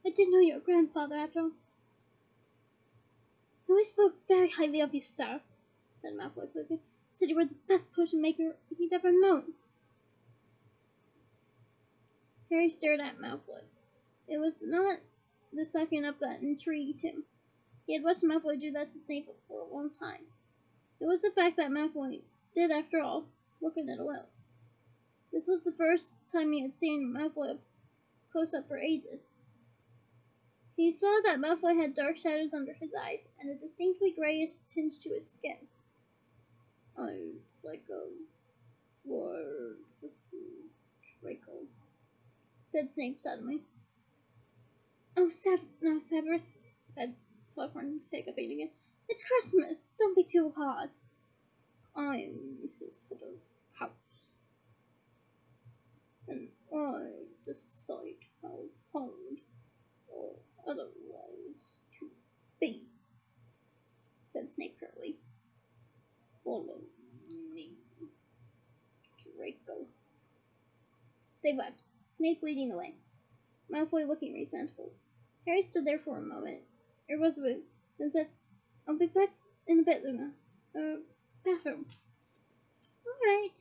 "I did know your grandfather, after all." "He always spoke very highly of you, sir," said Malfoy quickly. "Said you were the best potion maker he'd ever known." Harry stared at Malfoy. It was not the sucking up that intrigued him. He had watched Malfoy do that to Snape for a long time. It was the fact that Malfoy did, after all, look at it well. This was the first time he had seen Malfoy close up for ages. He saw that Malfoy had dark shadows under his eyes, and a distinctly grayish tinge to his skin. "I'd like a word with you, Draco," said Snape suddenly. "Oh, no, Severus," said Slughorn, hiccuping again. "It's Christmas. Don't be too hard." "I'm his head of house, and I decide how hard or otherwise to be," said Snape curtly. "Follow me, Draco." They left, Snape leading the way, Malfoy looking resentful. Harry stood there for a moment, irresolute, then said, "I'll be back in a bit, Luna. Bathroom." "All right,"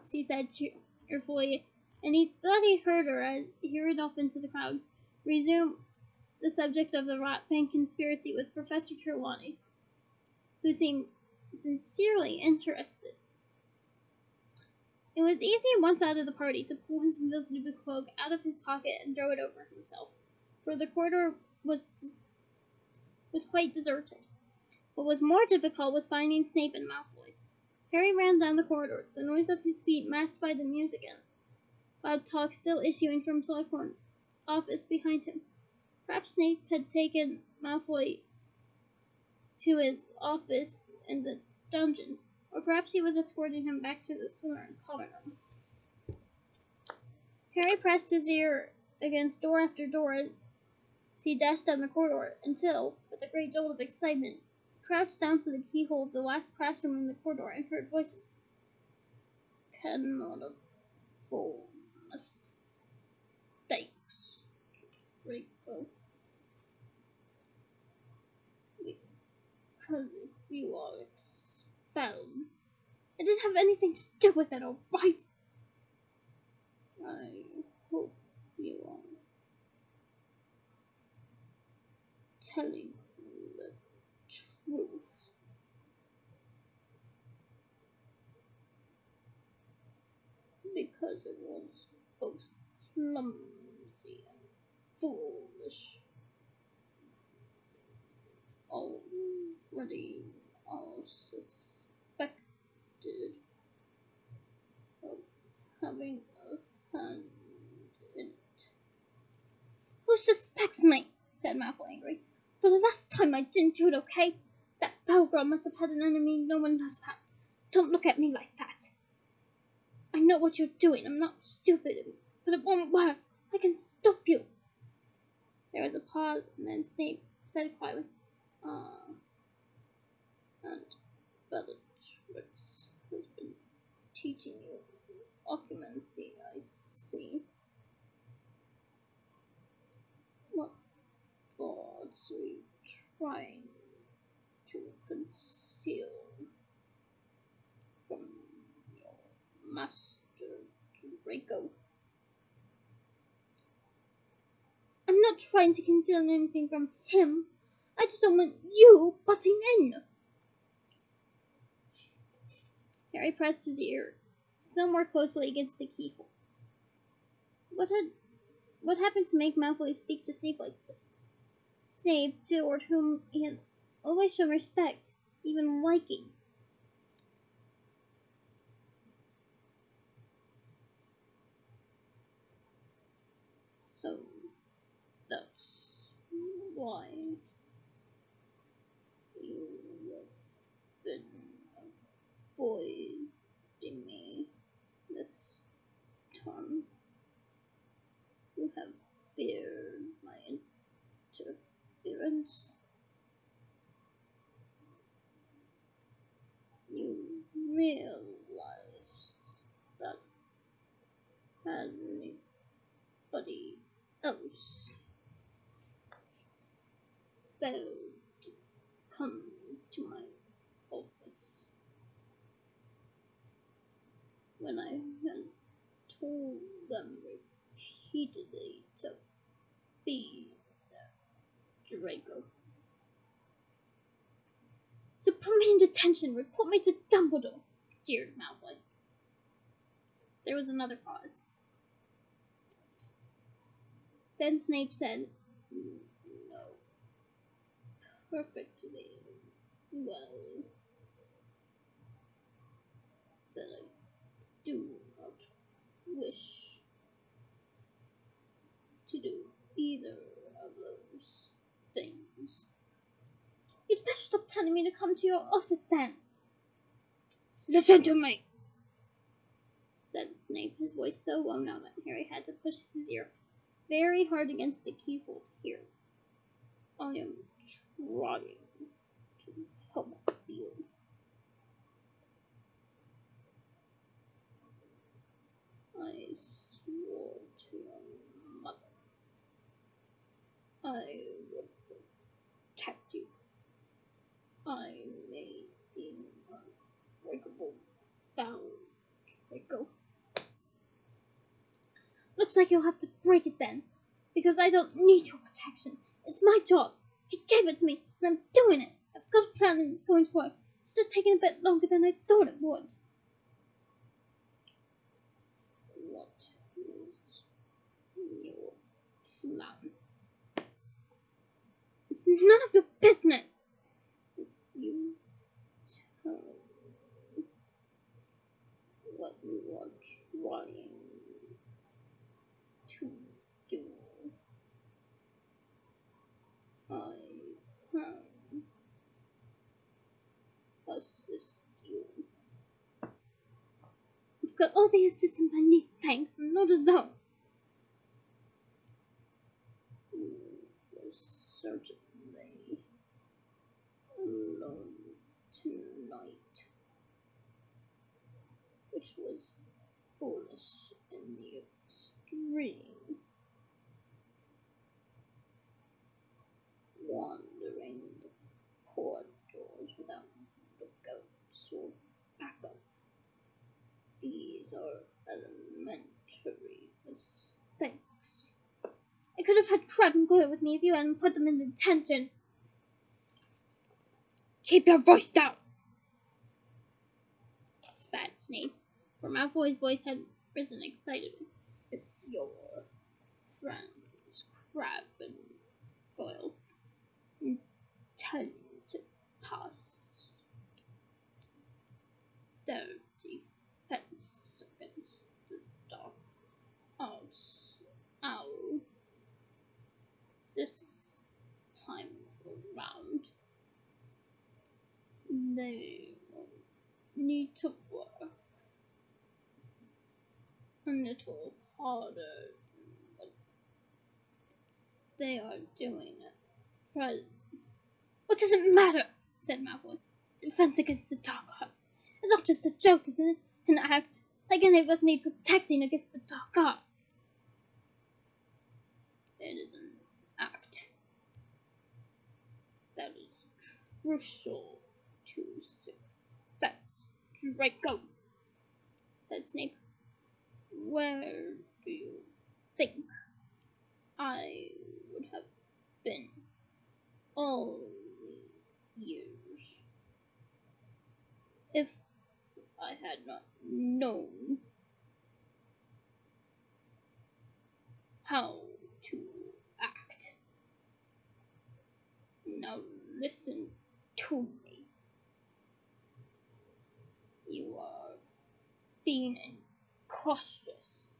she said cheerfully, and he thought he heard her as he hurried off into the crowd, resume the subject of the Rot Fang conspiracy with Professor Trelawney, who seemed sincerely interested. It was easy once out of the party to pull his invisible cloak out of his pocket and throw it over himself, for the corridor was quite deserted. What was more difficult was finding Snape and Malfoy. Harry ran down the corridor, the noise of his feet masked by the music and loud talk still issuing from Slughorn's office behind him. Perhaps Snape had taken Malfoy to his office in the dungeons, or perhaps he was escorting him back to the Slughorn common room. Harry pressed his ear against door after door as he dashed down the corridor, until, with a great jolt of excitement, he crouched down to the keyhole of the last classroom in the corridor and heard voices. "Cannot afford mistakes, Draco. Because if you are expelled, it doesn't have anything to do with it, all right? I hope you are telling the truth." Because it was both clumsy and foolish. Already all suspected of having a hand in it. "Who suspects me?" said Malfoy angrily. "For the last time I didn't do it, okay? That bell girl must have had an enemy no one knows about. Don't look at me like that. I know what you're doing. I'm not stupid, but it won't work. I can stop you." There was a pause, and then Snape said quietly, "And Bellatrix has been teaching you occlumency, I see. What thoughts are you trying to conceal from your master, Draco?" "I'm not trying to conceal anything from him. I just don't want you butting in." Harry pressed his ear still more closely against the keyhole. What happened to make Malfoy speak to Snape like this? Snape, toward whom he had always shown respect, even liking. "So that's why you've avoiding me this time. You have feared my interference. You realize that had anybody else failed to come to my office when I had told them repeatedly to be there, Draco. So put me in detention, report me to Dumbledore, jeered Malfoy. There was another pause. Then Snape said, "No, perfectly well, that I do not wish to do either of those things." "You'd better stop telling me to come to your office then." "Listen to me," said Snape, his voice so low now that Harry had to push his ear very hard against the keyhole to hear. "I am trying to help you. I swore to your mother I would protect you. I made the unbreakable vow, Draco. Looks like you'll have to break it then, because I don't need your protection. It's my job. He gave it to me, and I'm doing it. I've got a plan and it's going to work. It's just taking a bit longer than I thought it would." "What is your plan?" "It's none of your business." "You tell me what you are trying to do. I can assist you." "I've got all the assistance I need, thanks. I'm not alone." "You were certainly alone tonight, which was foolish in the extreme. Wandering the corridors without lookouts or backup. These are elementary mistakes. I could have had Crab and Goyle with me if you hadn't put them in detention." "Keep your voice down," spat Snape, for Malfoy's voice had risen excitedly. "If your friends Crab and Goyle intend to pass their defense against the dark arts owl this time around, they will need to work a little harder than what they are doing at present." "What does it matter?" said Malfoy. "Defense against the dark arts. It's not just a joke, isn't it? An act. Like any of us need protecting against the dark arts." "It is an act that is crucial to success, Draco," said Snape. "Where do you think I would have been all these years if I had not known how to act? Now listen to me. You are being incautious,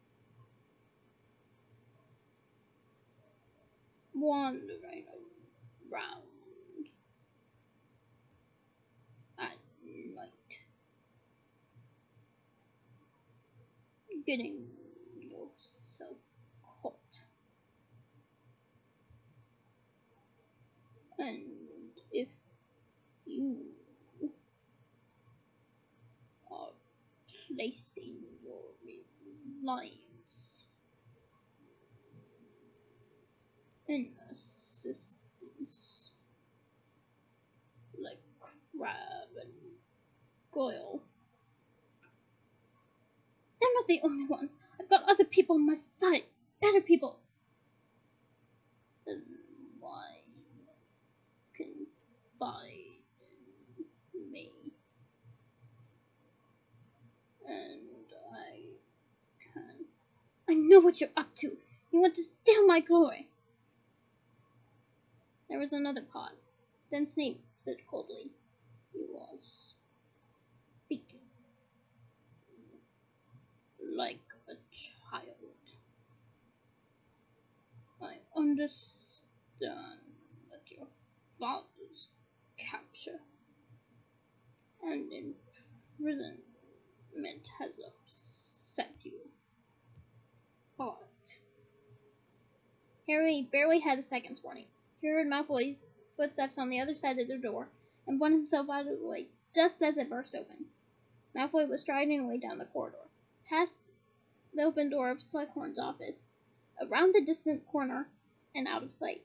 wandering around at night getting yourself caught. And if you are placing your reliance in assistance like Crab and Goyle, they're not the only ones. I've got other people on my side. Better people. Then why confide in me? And I know what you're up to. You want to steal my glory. There was another pause. Then Snape said coldly, "You are speaking like a child. I understand that your father's capture and imprisonment has upset you. But..." Harry barely had a second's warning. He heard Malfoy's footsteps on the other side of the door and flung himself out of the way just as it burst open. Malfoy was striding away down the corridor, past the open door of Slughorn's office, around the distant corner, and out of sight.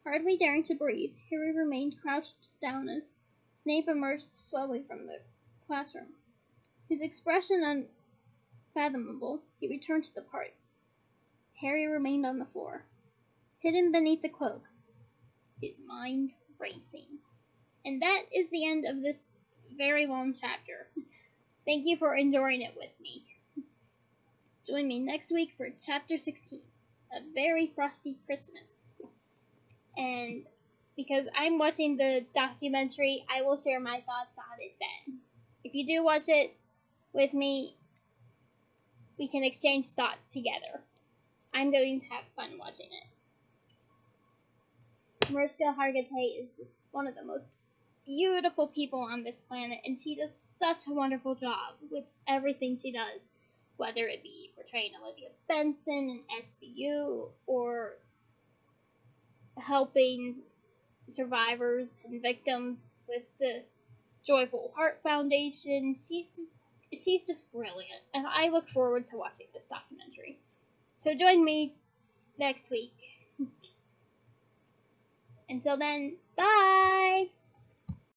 Hardly daring to breathe, Harry remained crouched down as Snape emerged slowly from the classroom. His expression unfathomable, he returned to the party. Harry remained on the floor, hidden beneath the cloak, his mind racing. And that is the end of this very long chapter. Thank you for enjoying it with me. Join me next week for chapter 16, A Very Frosty Christmas. And because I'm watching the documentary, I will share my thoughts on it then. If you do watch it with me, we can exchange thoughts together. I'm going to have fun watching it. Mariska Hargitay is just one of the most beautiful people on this planet, and she does such a wonderful job with everything she does, whether it be portraying Olivia Benson in SVU or helping survivors and victims with the Joyful Heart Foundation. She's just brilliant, and I look forward to watching this documentary. So join me next week. Until then, bye!